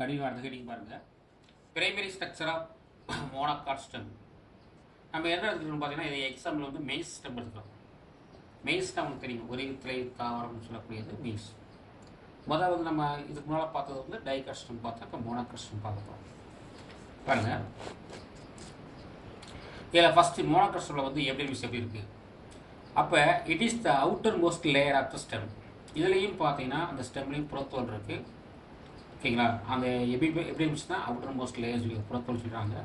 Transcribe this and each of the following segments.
கடின வார்த்தை நீங்கள் பாருங்கள். Primary structure of monocot stem நம்ம என்ன எடுத்துக்கணும்னு பார்த்தீங்கன்னா, இது எக்ஸாம்பிள் வந்து மெய்ஸ் ஸ்டெம் எடுத்துக்கலாம். மெய்ஸ் ஸ்டெம் நமக்கு தெரியும், ஒரே திரை தாவரம்னு சொல்லக்கூடியது மெய்ஸ். முதல்ல வந்து நம்ம இதுக்கு முன்னால் பார்த்தது வந்து டைகாட் ஸ்டெம் பார்த்தோம். இப்போ மோனோகாட் ஸ்டெம் பார்க்க போகிறோம். பாருங்கள், இதில் ஃபஸ்ட்டு மோனோகாட் ஸ்டெம்மில் வந்து எப்படி இருக்குது. அப்போ it is the outermost layer of the stem. இதுலேயும் பார்த்தீங்கன்னா அந்த ஸ்டெம்லேயும் புறத்தோல் இருக்குது. ஓகேங்களா, அந்த எப்படி இருந்துச்சுன்னா அவுட்டர் மோஸ்ட் லேயர் சொல்லி புறத்தோல் சொல்கிறாங்க.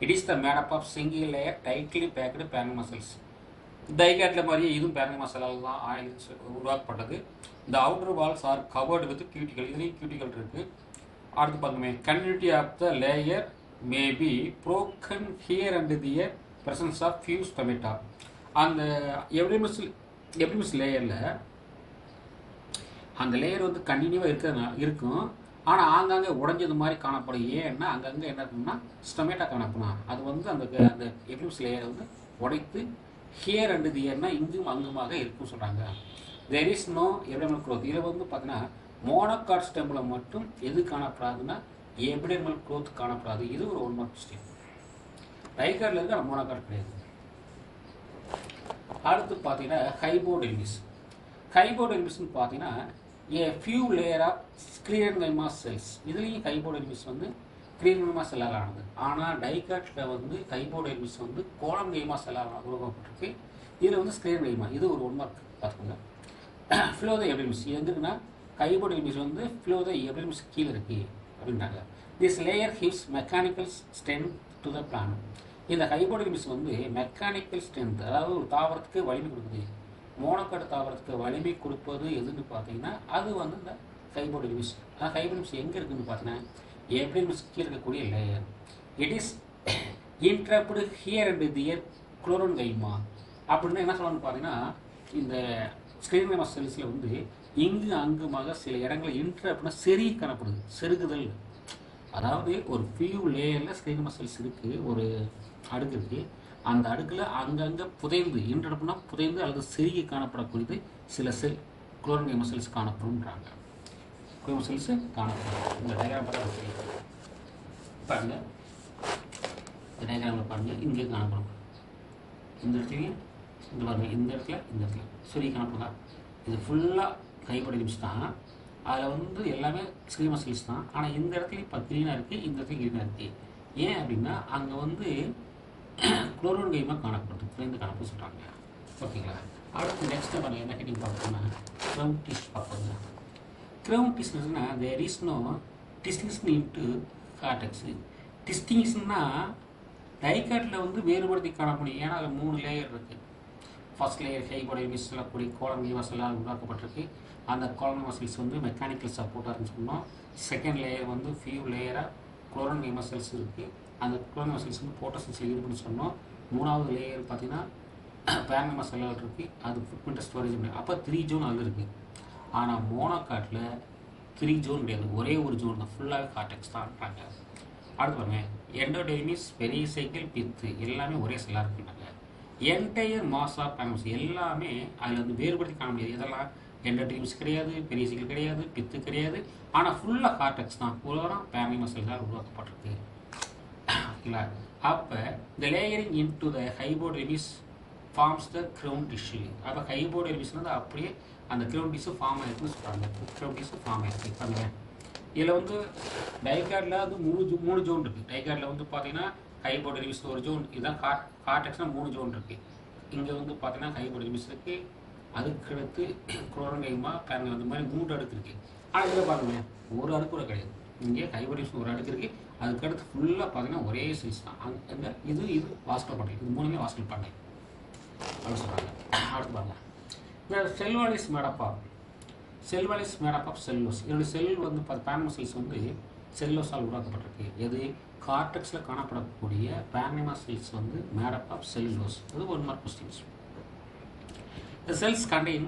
It is the made up of single layer tightly packed barrel muscles. டைகாட்டில் மாதிரியே இதுவும் பேரல் மசிலால் தான் உருவாக்கப்பட்டது. இந்த outer walls are covered with cuticle. இதுலேயும் கியூட்டிகல் இருக்குது. அடுத்து பாருங்க, continuity of the layer may be broken here and their presence of few stomata. அந்த எபிடமிஸ் லேயரில் அந்த லேயர் வந்து கண்டினியூவாக இருக்கும். ஆனால் ஆங்காங்கே உடஞ்சது மாதிரி காணப்படும். ஏன்னா அங்கங்கே என்ன இருக்குன்னா ஸ்டொமேட்டா காணப்படும். அது வந்து அந்த எபிடமிஸ் லேயரை வந்து உடைத்து ஹியர் அண்ட் தியர்னா இங்கும் அங்குமாக இருக்குன்னு சொல்கிறாங்க. There is no epidermal growth. இதில் வந்து பார்த்தீங்கன்னா மோனோகாட் ஸ்டெம்மில் மட்டும் எது காணப்படாதுன்னா எபிடர்மல் க்ரோத் காணப்படாது. இது ஒரு ஒன் மார்க் ஸ்டெம். டைகாட்டில் இருந்து அந்த மோனோகாட் கிடையாது. அடுத்து பார்த்தீங்கன்னா ஹைபோடெர்மிஸ். ஹைபோடெர்மிஸ்ன்னு பார்த்தீங்கன்னா a few layer of sclerenchyma cells. இதுலேயும் ஹைபோடெர்மிஸ் வந்து ஸ்க்ரீரன்கைமா செல்லால் ஆனது. ஆனால் டைகாட்டில் வந்து ஹைபோடெர்மிஸ் வந்து கோலன்கைமா செல்லால் உருவாக்கப்பட்டிருக்கு. இதில் வந்து ஸ்க்ரீரன்கைமா. இது ஒரு ஒன் மார்க் பார்த்துக்கோங்க. ஃப்ளோத எபிடமிஸ் இது எங்கே இருக்குன்னா ஹைபோடெர்மிஸ் வந்து ஃப்ளோத எபிடமிஸ் கீழே இருக்குது அப்படின்றாங்க. This layer ஹிவ்ஸ் mechanical strength to the plan. இந்த ஹைபோடெர்மிஸ் வந்து மெக்கானிக்கல் ஸ்ட்ரென்த், அதாவது ஒரு தாவரத்துக்கு வலிமை கொடுக்குது. மோனோகாட் தாவரத்துக்கு வலிமை கொடுப்பது எதுன்னு பார்த்தீங்கன்னா அது வந்து இந்த ஹைபோடெர்மிஸ். ஹைபோடெர்மிஸ் எங்கே இருக்குதுன்னு பார்த்தீங்கன்னா எபிடமிஸ் கீழே இருக்கக்கூடிய layer. It is interrupted here and there chlorenchyma. அப்படின்னு என்ன சொல்லணும்னு பார்த்தீங்கன்னா, இந்த ஸ்க்ரீரன்கைமா செல்ஸில் வந்து இங்கு அங்குமாக சில இடங்களில் இன்ட்ரப்ட்னா செருகி காணப்படுது. செருகுதல், அதாவது ஒரு ஃபியூ லேயரில் ஸ்க்ரீரன்கைமா செல்ஸ் இருக்குது, ஒரு அடுக்கு இருக்குது. அந்த அடுக்கில் அங்கங்கே புதைந்து இன்ட்ரப்ட்னா புதைந்து அல்லது செருகி காணப்படக்கூடியது சில செல் குளோரன்கைமா செல்ஸ் காணப்படும்ன்றாங்க. குளோரன்கைமா செல்ஸ் காணப்படும். இந்த டயக்ராம் பார்த்தா பாருங்க, இந்த டயக்ராமில் பாருங்கள், இங்கே காணப்படும். இந்த இடத்துலையும் இந்த பாருங்கள், இந்த இடத்துல செருகி காணப்படுதா. இது ஃபுல்லாக ஹைபோடெர்மிஸ் தான். அதில் வந்து எல்லாமே ஸ்க்ரீரன்கைமா செல்ஸ் தான். ஆனால் இந்த இடத்துலையும் இப்போ க்ரீனாக இருக்குது, இந்த இடத்துல க்ரீனாக இருக்குது. ஏன் அப்படின்னா அங்கே வந்து குளோரன்கைமா காணப்படுது, புரிந்து காணப்பட சொல்கிறாங்க. ஓகேங்களா. அடுத்து நெக்ஸ்ட்டு பாருங்கள், என்ன கேட்டிங் பார்த்தோம்னா க்ரவுன் டிஷ் பார்ப்போங்க. க்ரவுன் டிஷ்னா there is no distinction into cortex. டிஸ்டிங்ஷன்னா டைகாட்டில் வந்து வேறுபடுத்தி காணப்படும். ஏன்னா அதில் 3 லேயர் இருக்குது. ஃபர்ஸ்ட் லேயர் ஹைபோடெர்மிஸ் சொல்லக்கூடிய கோலன்கைமா செல்லால் உருவாக்கப்பட்டிருக்கு. அந்த கோலன்கைமா செல்ஸ் வந்து மெக்கானிக்கல் சப்போர்ட்டாக சொன்னோம். செகண்ட் லேயர் வந்து ஃபியூ லேயராக குளோரன்கைமா செல்ஸ் இருக்குது. அந்த குளோரன்கைமா செல்ஸ் வந்து போட்டோசின்தேசிஸ் ஈடுபடுன்னு சொன்னோம். 3வது லேயர் பார்த்தீங்கன்னா பேரன்கைமா செல்லால் இருக்குது. அது ஃபுட்பிரிண்ட் ஸ்டோரேஜ் பண்ணி அப்போ 3 ஜோன் அது இருக்குது. ஆனால் மோனோகாட்டில் 3 ஜோன் கிடையாது, ஒரே ஒரு ஜோன் தான், ஃபுல்லாகவே கார்டெக்ஸ் தான்றாங்க. அடுத்து பாருங்க, எண்டோடெர்மிஸ், பெரிசைக்கிள், பித்து எல்லாமே ஒரே செல்லாக இருக்குனாங்க. என்டையர் மாஸ் ஆஃப் பேரன்ஸ் எல்லாமே அதில் வந்து வேறுபடுத்தி காண முடியாது. இதெல்லாம் எண்டோடெர்மிஸ் கிடையாது, பெரிசைக்கிள் கிடையாது, பித்து கிடையாது. ஆனால் ஃபுல்லாக கார்டெக்ஸ் தான், பூரா பேரன்கைமா செல்களால் உருவாக்கப்பட்டிருக்கு. ஓகேங்களா. அப்போ இந்த layering into the hypodermis forms the ground tissue. அப்போ ஹைபோடெர்மிஸ்னு அப்படியே அந்த க்ரவுன் டிஷ்யூ ஃபார்ம் ஆகிருக்குன்னு சொல்கிறாங்க. க்ரவுன் டிஷ்யூ ஃபார்ம் ஆகிருக்கு பாருங்க. இதில் வந்து டைகாட்டில் வந்து 3 ஜோன் இருக்குது. டைகாட்டில் வந்து பார்த்தீங்கன்னா ஹைபோடெர்மிஸ் ஒரு ஜோன், இதுதான் கார்டெக்ஸ்னால் 3 ஜோன் இருக்குது. இங்கே வந்து பார்த்தீங்கன்னா ஹைபோடெர்மிஸ் இருக்குது, அதுக்கடுத்து குளோரன்கைமா பேரன்கைமா, இந்த மாதிரி 3 அடுக்கு இருக்குது. ஆனால் இதில் பாருங்க ஒரு அடுக்கு கூட கிடையாது. இங்கே ஹைபோடெர்மிஸ் ஒரு அடுக்கு இருக்குது, அதுக்கடுத்து ஃபுல்லாக பார்த்தீங்கன்னா ஒரே செல்ஸ் தான். அங்கே இது வாஸ்கல் பண்ணை, இது 3மே வாஸ்கல் பண்ணை அப்படின்னு சொல்கிறாங்க. அடுத்து பாருங்க, இந்த செல்வால் இஸ் மேடப் ஆஃப் செல்லோஸ். இதோட செல் வந்து பேரன்கைமா செல்ஸ் வந்து செல்லோஸால் உருவாக்கப்பட்டிருக்கு. எது கார்டெக்ஸில் காணப்படக்கூடிய பேரன்கைமா செல்ஸ் வந்து மேடப் ஆஃப் செல்லோஸ். அது 1 mark questions. The cells contain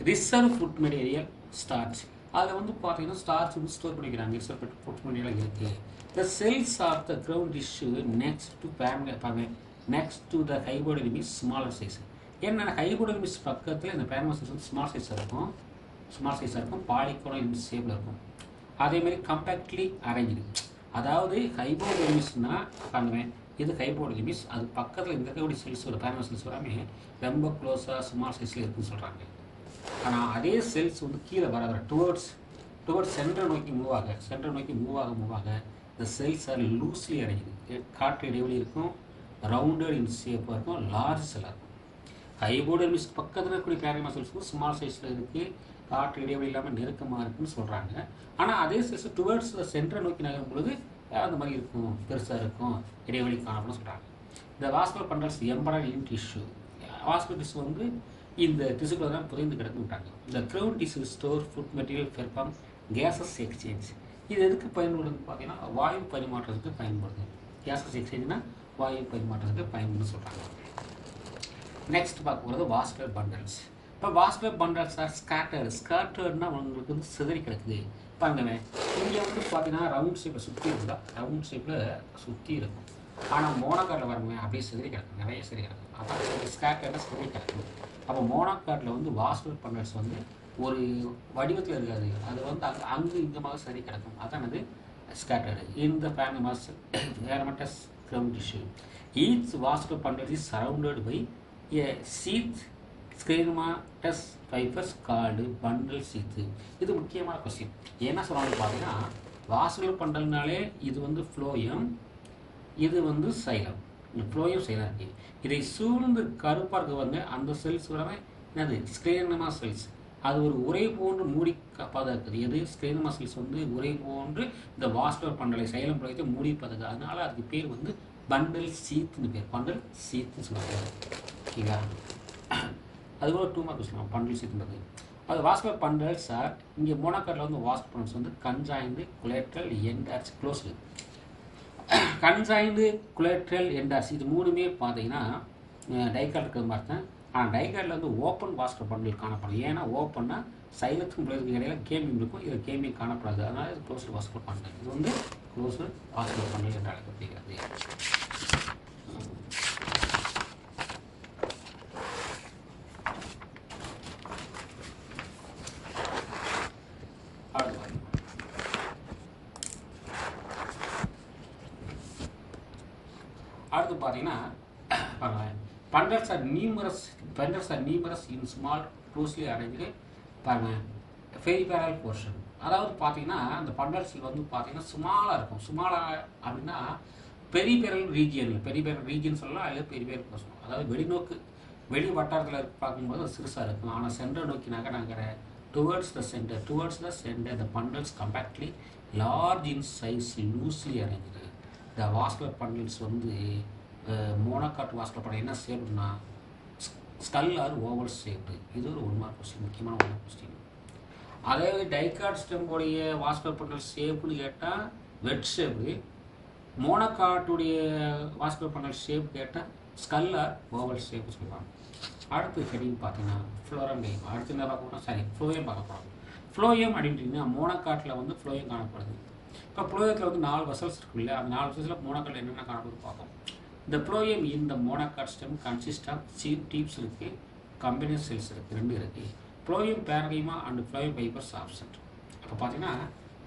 reserve food material starch. அதில் வந்து பார்த்தீங்கன்னா ஸ்டார்ச் வந்து ஸ்டோர் பண்ணிக்கிறாங்க. ரிசர்வ் ஃபுட் மெட்டீரியல் இருக்குது. The cells of the ground tissue next to the hypodermis smaller size. என்னென்ன ஹைபோடெர்மிஸ் பக்கத்தில் இந்த பேரன்கைமா செல்ஸ் வந்து ஸ்மால் சைஸாக இருக்கும், பாலிகோனல் ஷேப்பில் இருக்கும். அதேமாதிரி கம்பேக்ட்லி அரேஞ்சு. அதாவது ஹைபோடெர்மிஸ்னால் பண்ணுவேன், இது ஹைபோடெர்மிஸ், அது பக்கத்தில் இந்த இருக்கக்கூடிய செல்ஸோட பேரமல் செல்ஸ் எல்லாமே ரொம்ப க்ளோஸாக ஸ்மால் சைஸில் இருக்குன்னு சொல்கிறாங்க. ஆனால் அதே செல்ஸ் வந்து கீழே வர டுவர்ட்ஸ் சென்டரை நோக்கி மூவ் ஆக இந்த செல்ஸ் ஆர் லூஸ்லி அடைஞ்சிது. காற்று இடைவெளி இருக்கும், ரவுண்டட் இன் ஷேப்பாக இருக்கும், லார்ஜ் செல்லாக இருக்கும். ஹைபோடெர்மிஸ் பக்கத்தில் இருக்கக்கூடிய பேரமல் செல்ஸ் வந்து ஸ்மால் சைஸில் இருக்குது, காற்று இடைவெளி இல்லாமல் நெருக்கமாக இருக்குன்னு சொல்கிறாங்க. ஆனால் அதே செல்ஸ் டுவர்ட்ஸ் சென்டரை நோக்கி நகரும் பொழுது அந்த மாதிரி இருக்கும், பெருசாக இருக்கும், இடைவெளி காணப்படும் சொல்கிறாங்க. இந்த vascular bundles embedded in tissue. Vascular tissue வந்து இந்த திசுக்களை தான் புதைந்து கிடக்குன்ட்டாங்க. இந்த ground tissue store food material perform gases exchange. இது எதுக்கு பயன்படுதுன்னு பார்த்தீங்கன்னா வாயு பரிமாற்றத்துக்கு பயன்படுது. கேஸஸ் எக்ஸ்சேஞ்ச்னா வாயு பரிமாற்றத்துக்கு பயன்படுன்னு சொல்கிறாங்க. நெக்ஸ்ட் பார்க்க போகிறது வாஸ்குலர் பண்டல்ஸ். இப்போ வாஸ்குலர் பண்டல்ஸ் ஆர் ஸ்கேட்டர்ட்னா உங்களுக்கு வந்து சிதறி கிடக்குது. பாருங்கவே இங்கே வந்து பார்த்தீங்கன்னா ரவுண்ட் ஷேப்பில் சுற்றி இருந்தால் ரவுண்ட் ஷேப்பில் சுற்றி இருக்கும். ஆனால் மோனோகார்டில் வரணுமே அப்படியே சிதறி கிடக்கும், நிறைய சிதறி கிடக்கும். அதான் ஸ்கேட்டர்னா சிதறி கிடக்கும். அப்போ மோனோகார்டில் வந்து வாஸ்குலர் பண்டல்ஸ் வந்து ஒரு வடிவத்தில் இருக்காது, அது வந்து அங்கு இங்கமாக சிதறி கிடக்கும். அதான் அது scattered in the parenchymatous ground tissue. Each vascular bundle is surrounded by a sheath sclerenchymatous fibres called bundle sheath. இது முக்கியமான கொஸ்டின். என்ன சொல்கிறாங்க பார்த்தீங்கன்னா வாஸ்குலர் பண்டல்னாலே இது வந்து ஃப்ளோயம், இது வந்து சைலம். இந்த ஃப்ளோயம் சைலம் இருக்குது. இதை சூழ்ந்து கருப்பாக இருக்க அந்த செல்ஸ் வரவே என்னது ஸ்க்ரீனமா செல்ஸ். அது ஒரு உரை போன்று மூடி பாதுகாக்குது. எது ஸ்க்ரீனமா செல்ஸ் வந்து உரை போன்று இந்த வாஸ்குலர் பண்டலை சைலம் புலகத்தை மூடி பாதுகாக்குது. அதனால அதுக்கு பேர் வந்து பண்டல் சீத்துன்னு பேர். பண்டல் சீத்துன்னு சொல்லுவாங்க. ஓகேங்களா? அது கூட 2 மார்க் சொல்லலாம் பண்டல் சீத்துன்றது. அது வாஸ்குலர் பண்டல்ஸ் ஆர் இங்கே மோனோகார்டில் வந்து வாஸ்குலர் பண்டல்ஸ் வந்து கன்ஜாயின்டு குலேட்ரல் எண்டார்ச் க்ளோஸ்டு. கன்ஜாயின்டு குலேட்ரல் எண்டார்ச் இது மூணுமே பார்த்தீங்கன்னா டைகார்ட் இருக்கிற மாதிரி தான். ஆனால் டைகார்டில் வந்து ஓப்பன் வாஸ்குலர் பண்டல் காணப்படும். ஏன்னா ஓப்பன்னா சைலத்துக்கும் பிளேஸுக்கும் இடையில கேமிங் இருக்கும், இது கேமிங் காணப்படாது. அதனால் இது க்ளோஸ்டு வாஸ்குலர் பண்டல். இது வந்து க்ளோஸ்டு வாஸ்குலர் பண்டல் என்று அழைக்கப்படுகிறது. அடுத்து பார்த்தீங்கன்னா பாருங்கள் bundles are numerous in small closely arranged பாருங்கள் பெரிபெரல் போர்ஷன். அதாவது பார்த்தீங்கன்னா அந்த பண்டல்ஸில் வந்து பார்த்தீங்கன்னா ஸ்மாலாக இருக்கும். ஸ்மாலாக அப்படின்னா பெரிபெரல் ரீஜியன் சொல்லலாம், அல்லது பெரிபெரல் போர்ஷன். அதாவது வெளி வட்டாரத்தில் பார்க்கும்போது அது சிறுசாக இருக்கும். ஆனால் சென்டர் நோக்கி நகர towards the centre the bundles compactly large in size loosely arranged. இந்த வாஸ்குலர் பண்டல்ஸ் வந்து மோனோகார்ட் வாஸ்குலர் பண்டல் என்ன ஷேப்னா ஸ்கல் ஆர் ஓவல் ஷேப்டு. இது ஒரு 1 மார்க் கொஸ்டின், முக்கியமான 1 மார்க் கொஸ்டின். அதே டைகார்ட் ஸ்டெம்போடைய வாஸ்குலர் பண்டல் ஷேப்னு கேட்டால் வெட் ஷேப்பு, மோனோகார்ட்டுடைய வாஸ்குலர் பண்டல் ஷேப் கேட்டால் ஸ்கல் ஆர் ஓவல் ஷேப்னு சொல்லுவாங்க. அடுத்து ஹெடிங் பார்த்தீங்கன்னா ஃப்ளோரம் டைம். அடுத்து என்ன பார்க்க போகிறோம், ஃப்ளோயம் பார்க்க போகிறோம். ஃப்ளோயம் அப்படின்ட்டிங்கன்னா மோனோகார்ட்டில் வந்து ஃப்ளோயம் காணப்படுது. இப்போ ஃப்ளோயத்தில் வந்து 4 வெசல்ஸ் இருக்கும் இல்லையா, அந்த 4 வெசல்ஸில் மோனோகார்ட்டில் என்னென்ன காணப்படுது பார்ப்போம். இந்த ஃப்ளோயம் இந்த monocot stem consist of tubes இருக்குது, கம்பினஸ் செல்ஸ் இருக்குது, 2 இருக்குது. Phloem parenchyma and phloem fibres absent. இப்போ பார்த்தீங்கன்னா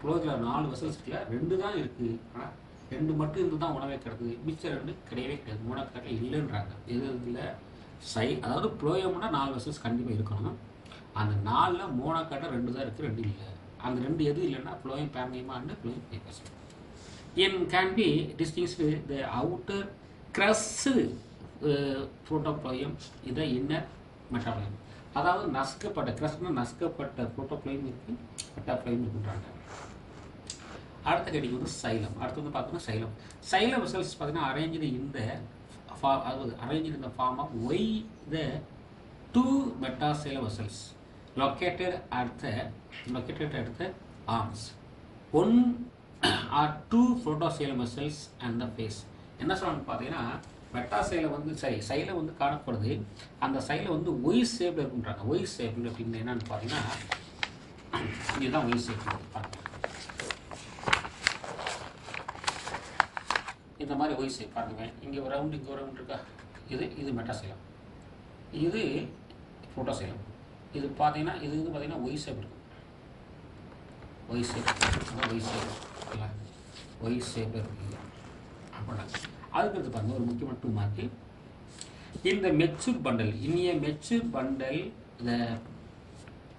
ஃப்ளோயத்தில் 4 வெசல்ஸ் இருக்குல்ல, 2 தான் இருக்குது. ஆனால் 2 மட்டும் இருந்து தான் உணவே கிடக்குது, மிச்சம் 2 கிடையவே கிடையாது. மோனோகார்ட்டில் இல்லைன்றாங்க. இது இதில் அதாவது ஃப்ளோயம்னா 4 வெசல்ஸ் கண்டிப்பாக இருக்கணும். அந்த 4ல் மோனோகார்ட்டில் 2 தான் இருக்குது, 2 இல்லை. அந்த 2 எது இல்லைன்னா phloem parenchyma and phloem fibres. Can be distinguished the outer crushed protophloem, இதை இன்னர் மெட்டாப்ளோயம். அதாவது நசுக்கப்பட்ட புரோட்டோப்ளோயம் இருக்குது, மெட்டாப்ளோயம் இருக்குன்றாங்க. அடுத்த கேட்டகரி வந்து சைலம். அடுத்து வந்து பார்த்தோம்னா சைலம் வெசல்ஸ் பார்த்தீங்கன்னா arrange in the form of Y the 2 metacellular vessels located at the arms. 1 or 2 protocellular vessels and the face. என்ன சொல்லணும்னு பார்த்தீங்கன்னா மெட்டாசைலம் வந்து சைலம் வந்து காணப்படுது. அந்த சைலம் வந்து ஒய் ஷேப்பில் இருக்குன்றாங்க. ஒய் ஷேப்பில் அப்படின்னு என்னன்னு பார்த்தீங்கன்னா இதுதான் ஒய் ஷேப். இந்த மாதிரி ஒய் ஷேப் பாருங்க. இங்கே ஒரு ரவுண்டு, இங்கே ஒரு ரவுண்டு இருக்கா. இது மெட்டாசைலம், இது புரோட்டோசைலம். இது பார்த்தீங்கன்னா இது பார்த்தீங்கன்னா ஒய் ஷேப் இருக்கும். ஒய் ஷேப், ஒய் ஷேப் இல்லை ஒய் ஷேப் இருக்குது அப்படின்னா. அதுக்கடுத்து பாருங்க ஒரு முக்கியமான 2 மார்க்கு. இந்த mature bundle, in a mature bundle the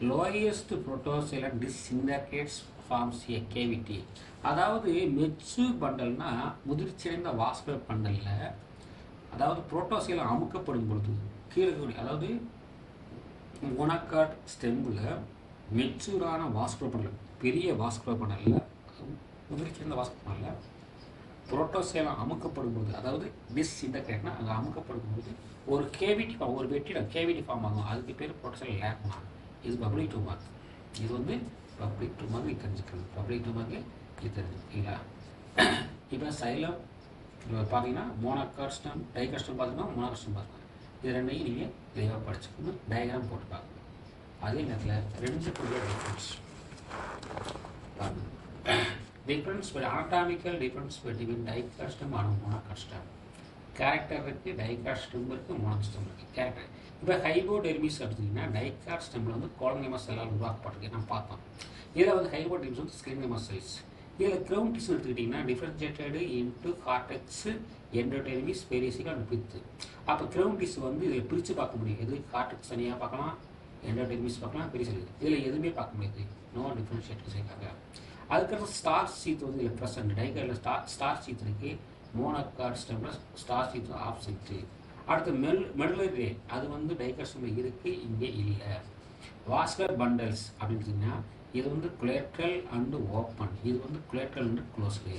lowest protoxylem disintegrates forms a cavity. அதாவது மெச்சூர் பண்டல்னா முதிர்ச்சியடைந்த வாஸ்குலர் பண்டலில், அதாவது புரோட்டோசைலம் அமுக்கப்படும் பொழுது கீழே, அதாவது மோனோகாட் ஸ்டெம்பில் மெச்சூரான வாஸ்குலர் பண்டல், பெரிய வாஸ்குலர் பண்டலில், முதிர்ச்சியடைந்த வாஸ்குலர் பண்டலில் புரோட்டோசைலம் அமுக்கப்படும் போது, அதாவது டிஸ்இன்டர்கேட்னா அங்கே அமுக்கப்படும் போது ஒரு கேவிட்டி, ஒரு வெற்றிடம் கேவிட்டி ஃபார்ம் ஆகும். அதுக்கு பேர் புரோட்டோசைலம் லேக்மா. இது பப்ளிக் 2 மார்க். இது வந்து பப்ளிக் 2 மார்க் இது தெரிஞ்சுக்கணும். பப்ளிக் 2 மார்க் இது தெரிஞ்சுக்கீங்களா? இப்போ சைலம் பார்த்தீங்கன்னா மோனோகாட் ஸ்டெம், டைகாட் ஸ்டெம் பார்த்துக்கணும், மோனோகாட் ஸ்டெம் பார்த்துக்கணும். இது ரெண்டையும் நீங்கள் தெளிவாக படிச்சுக்கணும், டயக்ராம் போட்டு பார்க்கணும். அதே நேரத்தில் ரெண்டுக்குரிய difference difference anatomical difference between dicot stem and monocot stem. Character இருக்குது, டைகாட் ஸ்டெம் இருக்குது, மோனோகாட் ஸ்டெம் இருக்குது. கேரக்டர் இப்போ ஹைபோடெர்மிஸ் எடுத்திங்கன்னா டைகாட் ஸ்டெம்மில் வந்து கோலங்கேமா செல்லால் உருவாக்கப்பட்டிருக்கு, நம்ம பார்த்தோம். இதில் வந்து ஹைபோடெர்மிஸ் வந்து ஸ்கிரீன்கேமா செல்ஸ். இதில் கிரவுன் டிஷ்யூ எடுத்துக்கிட்டிங்கன்னா டிஃபரன்ஷியேட்டடு இன்ட்டு கார்டெக்ஸ், எண்டோடெர்மிஸ், பெரிசிக்கல் அண்ட் பித்து. அப்போ கிரவுன் டிஷ்யூ வந்து இதில் பிரித்து பார்க்க முடியும். எது கார்டெக்ஸ் தனியாக பார்க்கலாம், எண்டோடெர்மிஸ் பார்க்கலாம், பெரிசிக்கல். இதில் எதுவுமே பார்க்க முடியாது, நோ டிஃபரன்ஷியேட்டர் சேர்க்காங்க. அதுக்கப்புறம் ஸ்டார் சீத் வந்து இதில் ப்ரெசன்ட், டைகாட்டில் ஸ்டார் சீத் இருக்குது, மோனோகாட் ஸ்டெம்மில் ஸ்டார் சீத் ஆப்சென்ட்டு. அடுத்து மெடுலரி, அது வந்து டைகாட் ஸ்டெம்மில் இருக்குது, இங்கே இல்லை. வாஸ்குலர் பண்டல்ஸ் அப்படின்னா இது வந்து குலேட்ரல் அண்டு ஓப்பன், இது வந்து குலேட்ரல் அண்டு க்ளோஸ்டு.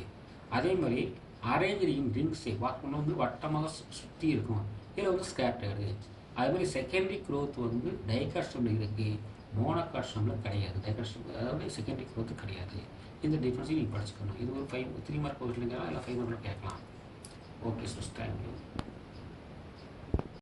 அதே மாதிரி அரேஞ்ச் இன் ரிங்ஸ், வாஸ்குலர் வந்து வட்டமாக சுற்றி இருக்கும், இதில் வந்து ஸ்கேட்டர்டு. அதே மாதிரி செகண்டரி க்ரோத் வந்து டைகாட் ஸ்டெம்மில் இருக்குது, மோனோகாட் ஸ்டெம்மில் கிடையாது. டைகாட் ஸ்டெம் அதாவது செகண்டரி க்ரோத் கிடையாது. இந்த டிஃப்ரென்ஸையும் நீங்கள் படிச்சுக்கணும். இது ஒரு 3 மார்க் கொஸ்டின் இல்லை 5 மார்க்கில் கேட்கலாம். Okay sir, thank you.